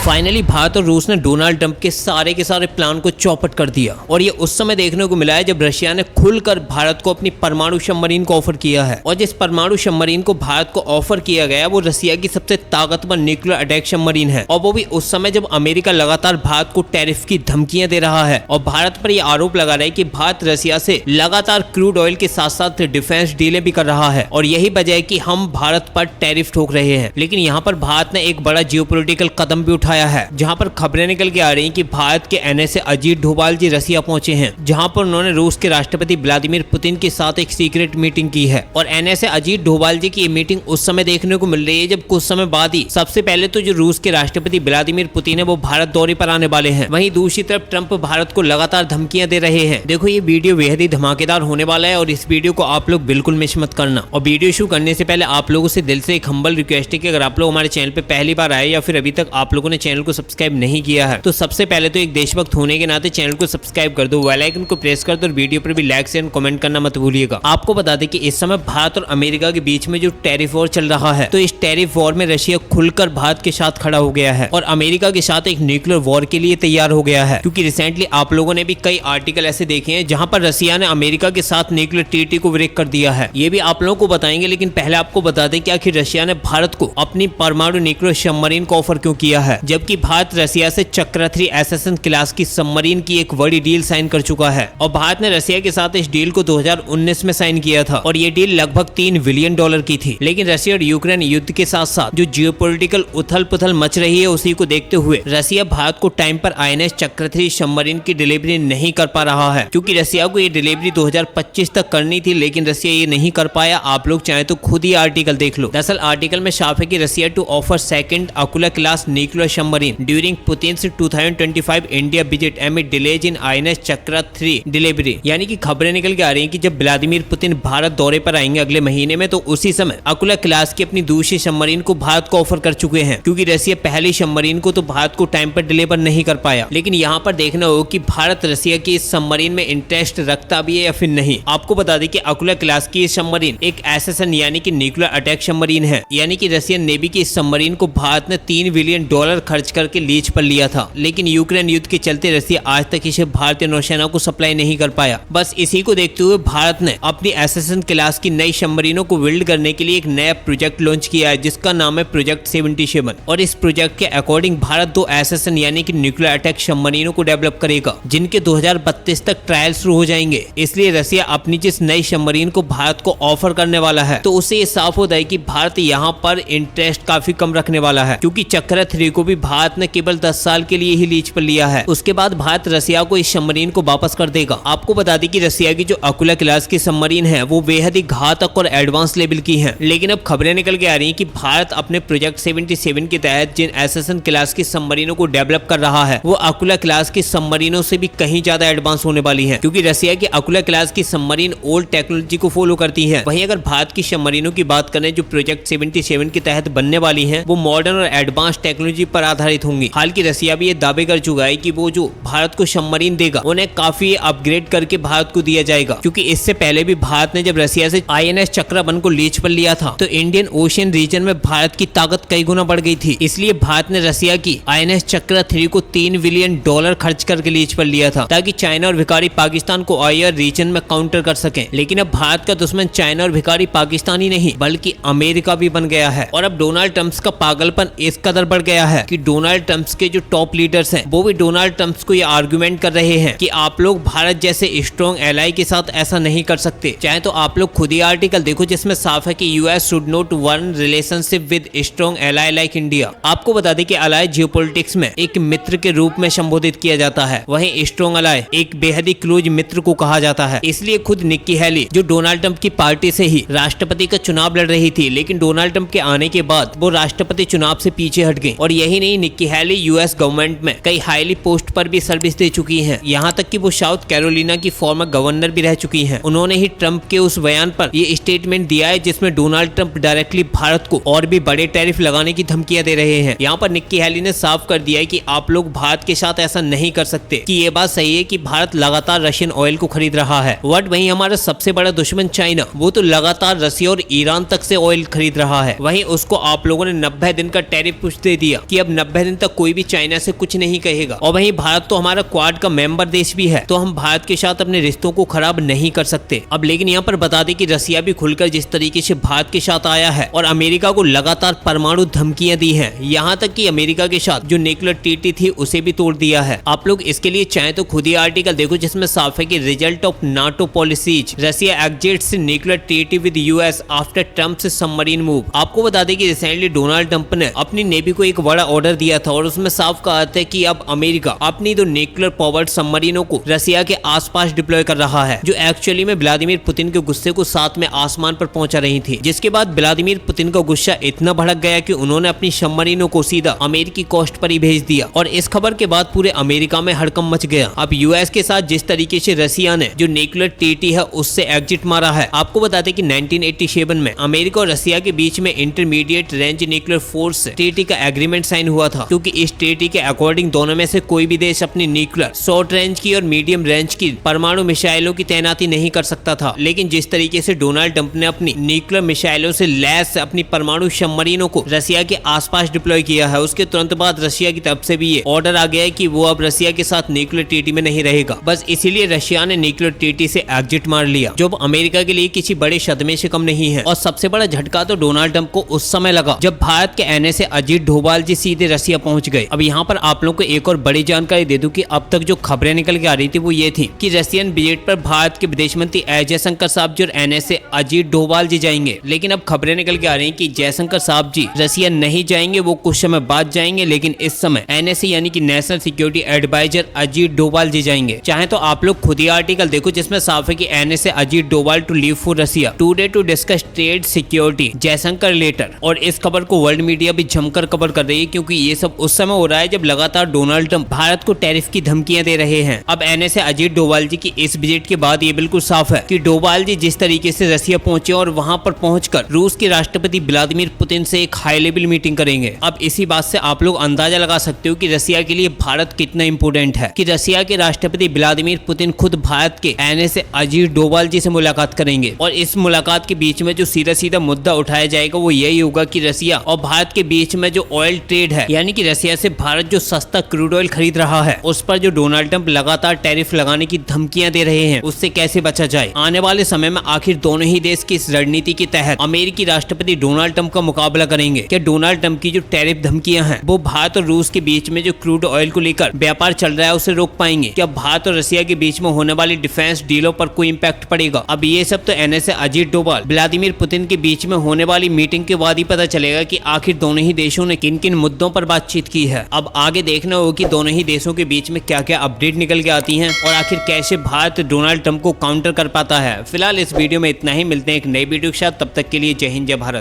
Finally Bharat और रूस ने डोनाल्ड ट्रंप के सारे प्लान को चौपट कर दिया और ये उस समय देखने को मिला है जब रशिया ने खुलकर भारत को अपनी परमाणु सबमरीन को ऑफर किया है। और जिस परमाणु सबमरीन को भारत को ऑफर किया गया वो रशिया की सबसे ताकतवर न्यूक्लियर अटैक सबमरीन है, और वो भी उस समय जब अमेरिका लगातार भारत को टैरिफ की धमकियां दे रहा है और भारत पर यह आरोप लगा रहा है कि भारत रशिया से लगातार क्रूड ऑयल के साथ साथ डिफेंस डीलें भी कर रहा है और यही वजह है कि हम भारत पर टैरिफ ठोक रहे हैं। लेकिन यहाँ पर भारत ने एक बड़ा जियोपॉलिटिकल कदम भी उठाया है, जहाँ पर खबरें निकल के आ रही हैं कि भारत के एनएसए अजीत डोभाल जी रसिया पहुंचे हैं, जहाँ पर उन्होंने रूस के राष्ट्रपति व्लादिमीर पुतिन के साथ एक सीक्रेट मीटिंग की है। और एनएसए अजीत डोभाल जी की ये मीटिंग उस समय देखने को मिल रही है जब कुछ समय बाद ही सबसे पहले तो जो रूस के राष्ट्रपति व्लादिमीर पुतिन है वो भारत दौरे पर आने वाले हैं, वहीं दूसरी तरफ ट्रंप भारत को लगातार धमकियां दे रहे हैं। देखो ये वीडियो बेहद ही धमाकेदार होने वाला है और इस वीडियो को आप लोग बिल्कुल मिस मत करना। और वीडियो शुरू करने से पहले आप लोगों से दिल से एक हम्बल रिक्वेस्ट है कि अगर आप लोग हमारे चैनल पे पहली बार आए या फिर अभी तक आप लोगों ने चैनल को सब्सक्राइब नहीं किया है तो सबसे पहले तो एक देशभक्त होने के नाते चैनल को सब्सक्राइब कर दो, बेल आइकन को प्रेस कर दो और वीडियो पर भी लाइक शेयर कमेंट करना मत भूलिएगा। आपको बता दें कि इस समय भारत और अमेरिका के बीच में जो टैरिफ वॉर चल रहा है तो इस टैरिफ वॉर में रशिया खुलकर भारत के साथ खड़ा हो गया है और अमेरिका के साथ एक न्यूक्लियर वॉर के लिए तैयार हो गया है, क्योंकि रिसेंटली आप लोगों ने भी कई आर्टिकल ऐसे देखे हैं जहां पर रशिया ने अमेरिका के साथ न्यूक्लियर ट्रीटी को ब्रेक कर दिया है। ये भी आप लोगों को बताएंगे, लेकिन पहले आपको बता दें कि आखिर रशिया ने भारत को अपनी परमाणु न्यूक्लियर सबमरीन को ऑफर क्यों किया है, जबकि भारत रशिया से चक्र 3 एसेसन क्लास की सबमरीन की एक बड़ी डील साइन कर चुका है। और भारत ने रशिया के साथ इस डील को 2019 में साइन किया था और ये डील लगभग $3 बिलियन की थी। लेकिन रशिया और यूक्रेन युद्ध के साथ साथ जो जियोपॉलिटिकल उथल पुथल मच रही है उसी को देखते हुए रशिया भारत को टाइम पर आईएनएस चक्र 3 सबमरीन की डिलीवरी नहीं कर पा रहा है, क्योंकि रशिया को ये डिलीवरी 2025 तक करनी थी, लेकिन रशिया ये नहीं कर पाया। आप लोग चाहे तो खुद ही आर्टिकल देख लो। दरअसल आर्टिकल में साफ है कि Russia to offer second Akula class nuclear submarine during Putin's 2025 India visit amid delays in INS Chakra 3 delivery. यानी कि खबरें निकल के आ रही हैं कि जब व्लादिमीर पुतिन भारत दौरे पर आएंगे अगले महीने में तो उसी समय अकुला क्लास की अपनी दूसरी सबमरीन को भारत को ऑफर कर चुके हैं, क्योंकि रशिया पहली सबमरीन को तो भारत को टाइम पर डिलीवर नहीं कर पाया। लेकिन यहाँ पर देखना होगा कि भारत रशिया की इस सबमरीन में इंटरेस्ट रखता भी है या फिर नहीं। आपको बता दें कि अकुला क्लास की सबमरीन एक एसेसन यानी कि न्यूक्लियर अटैक सबमरीन है, यानी कि रशियन नेवी की इस सबमरीन को भारत ने $3 बिलियन खर्च करके लीज पर लिया था। लेकिन यूक्रेन युद्ध के चलते रशिया आज तक इसे भारतीय नौसेना को सप्लाई नहीं कर पाया। बस इसी को देखते हुए भारत ने अपनी एसेसन क्लास की नई सबमरीनों को बिल्ड करने के लिए एक नया प्रोजेक्ट लॉन्च किया है जिसका नाम है प्रोजेक्ट 77। और इस प्रोजेक्ट के अकॉर्डिंग भारत 2 एसेसन यानी कि न्यूक्लियर अटैक सबमरीनों को डेवलप करेगा, जिनके 2032 तक ट्रायल शुरू हो जाएंगे। इसलिए रशिया अपनी जिस नई सबमरीन को भारत को ऑफर करने वाला है तो उससे ये साफ होता है कि भारत यहाँ पर इंटरेस्ट काफी कम रखने वाला है, क्योंकि चक्र 3 को भी भारत ने केवल 10 साल के लिए ही लीज पर लिया है। उसके बाद भारत रशिया को इस सबमरीन को वापस कर देगा। आपको बता दें कि रशिया की जो अकुला क्लास की सबमरीन है वो बेहद ही घातक और एडवांस लेवल की है। लेकिन अब खबरें निकल के आ रही हैं कि भारत अपने प्रोजेक्ट 77 के तहत जिन एसेसन क्लास की सबमरीनों को डेवलप कर रहा है वो अकुला क्लास की सबमरीनों से भी कहीं ज्यादा एडवांस होने वाली है, क्योंकि रशिया की अकुला क्लास की सबमरीन ओल्ड टेक्नोलॉजी को फॉलो करती है। वहीं अगर भारत की सबमरीनों की बात करें जो प्रोजेक्ट 77 के तहत बनने वाली है वो मॉडर्न और एडवांस टेक्नोलॉजी पर आधारित होंगी। हालांकि रशिया भी ये दावे कर चुका है कि वो जो भारत को सबमरीन देगा उन्हें काफी अपग्रेड करके भारत को दिया जाएगा, क्योंकि इससे पहले भी भारत ने जब रशिया से आईएनएस चक्र 1 को लीज पर लिया था तो इंडियन ओशियन रीजन में भारत की ताकत कई गुना बढ़ गई थी। इसलिए भारत ने रशिया की आईएनएस चक्र 3 को $3 बिलियन खर्च करके लीज पर लिया था, ताकि चाइना और भिखारी पाकिस्तान को आईआर रीजन में काउंटर कर सके। लेकिन अब भारत का दुश्मन चाइना और भिखारी पाकिस्तान ही नहीं बल्कि अमेरिका भी बन गया है। और अब डोनाल्ड ट्रंप का पागलपन इस कदर बढ़ गया है कि डोनाल्ड ट्रंप के जो टॉप लीडर्स हैं वो भी डोनाल्ड ट्रंप को ये आर्गुमेंट कर रहे हैं कि आप लोग भारत जैसे स्ट्रॉन्ग एलाई के साथ ऐसा नहीं कर सकते। चाहे तो आप लोग खुद ही आर्टिकल देखो जिसमें साफ है कि US should not want relationship with strong ally like India. आपको बता दें कि अलाई जियोपॉलिटिक्स में एक मित्र के रूप में संबोधित किया जाता है, वहीं स्ट्रॉन्ग अलाई एक बेहद ही क्लोज मित्र को कहा जाता है। इसलिए खुद निक्की हैली जो डोनाल्ड ट्रंप की पार्टी से ही राष्ट्रपति का चुनाव लड़ रही थी, लेकिन डोनाल्ड ट्रंप के आने के बाद वो राष्ट्रपति चुनाव से पीछे हट गई। और यही नहीं, निक्की हैली यूएस गवर्नमेंट में कई हाईली पोस्ट पर भी सर्विस दे चुकी हैं, यहाँ तक कि वो साउथ कैरोलिना की फॉर्मर गवर्नर भी रह चुकी हैं। उन्होंने ही ट्रंप के उस बयान पर ये स्टेटमेंट दिया है जिसमें डोनाल्ड ट्रंप डायरेक्टली भारत को और भी बड़े टैरिफ लगाने की धमकियां दे रहे हैं। यहाँ पर निक्की हैली ने साफ कर दिया है कि आप लोग भारत के साथ ऐसा नहीं कर सकते, कि ये बात सही है कि भारत लगातार रशियन ऑयल को खरीद रहा है, बट वहीं हमारा सबसे बड़ा दुश्मन चाइना वो तो लगातार रशिया और ईरान तक से ऑयल खरीद रहा है। वहीं उसको आप लोगों ने 90 दिन का टैरिफ पुश दे दिया कि अब 90 दिन तक कोई भी चाइना से कुछ नहीं कहेगा। और वहीं भारत तो हमारा क्वाड का मेंबर देश भी है, तो हम भारत के साथ अपने रिश्तों को खराब नहीं कर सकते। अब लेकिन यहाँ पर बता दें कि रसिया भी खुलकर जिस तरीके से भारत के साथ आया है और अमेरिका को लगातार परमाणु धमकियां दी हैं, यहाँ तक कि अमेरिका के साथ जो न्यूक्लियर ट्रीटी थी उसे भी तोड़ दिया है। आप लोग इसके लिए चाहे तो खुद ही आर्टिकल देखो, जिसमें साफ है कि result of NATO policies, Russia exits nuclear treaty with US after Trump submarine move. आपको बता दें कि रिसेंटली डोनाल्ड ट्रंप ने अपनी नेवी को एक बड़ा ऑर्डर दिया था और उसमें साफ कहा था कि अब अमेरिका अपनी दो न्यूक्लियर पावर्ड सबमरीनों को रसिया के आसपास डिप्लॉय कर रहा है, जो एक्चुअली में व्लादिमीर पुतिन के गुस्से को साथ में आसमान पर पहुंचा रही थी। जिसके बाद व्लादिमीर पुतिन का गुस्सा इतना भड़क गया कि उन्होंने अपनी सबमरीनों को सीधा अमेरिकी कोस्ट पर ही भेज दिया और इस खबर के बाद पूरे अमेरिका में हड़कंप मच गया। अब यूएस के साथ जिस तरीके से रसिया ने जो न्यूक्लियर ट्रीटी है उससे एग्जिट मारा है। आपको बताते कि 1987 में अमेरिका और रसिया के बीच में intermediate range nuclear force treaty का एग्रीमेंट साइन हुआ था, क्योंकि इस ट्रीटी के अकॉर्डिंग दोनों में से कोई भी देश अपनी न्यूक्लियर शॉर्ट रेंज की और मीडियम रेंज की परमाणु मिसाइलों की तैनाती नहीं कर सकता था। लेकिन जिस तरीके से डोनाल्ड ट्रंप ने अपनी न्यूक्लियर मिसाइलों से लैस अपनी परमाणु सबमरीनों को रसिया के आसपास डिप्लॉय किया है, उसके तुरंत बाद रसिया की तरफ से भी ये ऑर्डर आ गया है कि वो अब रसिया के साथ न्यूक्लियर ट्रीटी में नहीं रहेगा। बस इसीलिए रशिया ने न्यूक्लियर ट्रीटी से एग्जिट मार लिया, जो अमेरिका के लिए किसी बड़े सदमे से कम नहीं है। और सबसे बड़ा झटका तो डोनाल्ड ट्रंप को उस समय लगा जब भारत के एनएसए अजीत डोभाल जी सीधे रसिया पहुंच गए। अब यहाँ पर आप लोगों को एक और बड़ी जानकारी दे दूं कि अब तक जो खबरें निकल के आ रही थी वो ये थी कि रशियन विजिट पर भारत के विदेश मंत्री एस जयशंकर साहब जी और एनएसए अजीत डोभाल जी जाएंगे। लेकिन अब खबरें निकल के आ रही हैं कि जयशंकर साहब जी रसिया नहीं जाएंगे, वो कुछ समय बाद जाएंगे। लेकिन इस समय एनएसए यानी कि national security adviser Ajit Doval ji जाएंगे। चाहे तो आप लोग खुद ही आर्टिकल देखो, जिसमें साफ है कि NSA Ajit Doval to leave for Russia today to discuss trade security Jaishankar later. और इस खबर को वर्ल्ड मीडिया भी जमकर कवर कर रही है, क्योंकि ये सब उस समय हो रहा है जब लगातार डोनाल्ड ट्रंप भारत को टैरिफ की धमकियां दे रहे हैं। अब एनएसए अजीत डोभाल जी की इस विजिट के बाद ये बिल्कुल साफ है कि डोभाल जी जिस तरीके से रसिया पहुंचे और वहां पर पहुंचकर रूस के राष्ट्रपति व्लादिमीर पुतिन से एक हाई लेवल मीटिंग करेंगे। अब इसी बात से आप लोग अंदाजा लगा सकते हो कि रसिया के लिए भारत कितना इंपोर्टेंट है, कि रसिया के राष्ट्रपति व्लादिमीर पुतिन खुद भारत के एनएसए अजीत डोभाल जी से मुलाकात करेंगे। और इस मुलाकात के बीच में जो सीधा सीधा मुद्दा उठाया जाएगा वो यही होगा कि रसिया और भारत के बीच में जो ऑयल ट्रेड है, यानी कि रसिया से भारत जो सस्ता क्रूड ऑयल खरीद रहा है उस पर जो डोनाल्ड ट्रंप लगातार टैरिफ लगाने की धमकियां दे रहे हैं, उससे कैसे बचा जाए। आने वाले समय में आखिर दोनों ही देश की इस रणनीति के तहत अमेरिकी राष्ट्रपति डोनाल्ड ट्रंप का मुकाबला करेंगे। क्या डोनाल्ड ट्रंप की जो टैरिफ धमकियां हैं वो भारत और रूस के बीच में जो क्रूड ऑयल को लेकर व्यापार चल रहा है उसे रोक पाएंगे? क्या भारत और रसिया के बीच में होने वाली डिफेंस डीलों पर कोई इंपैक्ट पड़ेगा? अब ये सब तो NSA Ajit Doval Vladimir Putin के बीच में होने वाली मीटिंग के बाद ही पता चलेगा कि आखिर दोनों ही देशों ने किन किन मुद्दों पर बातचीत की है। अब आगे देखना होगा कि दोनों ही देशों के बीच में क्या क्या अपडेट निकल के आती हैं और आखिर कैसे भारत डोनाल्ड ट्रंप को काउंटर कर पाता है। फिलहाल इस वीडियो में इतना ही, मिलते हैं एक नई वीडियो के साथ, तब तक के लिए जय हिंद जय भारत।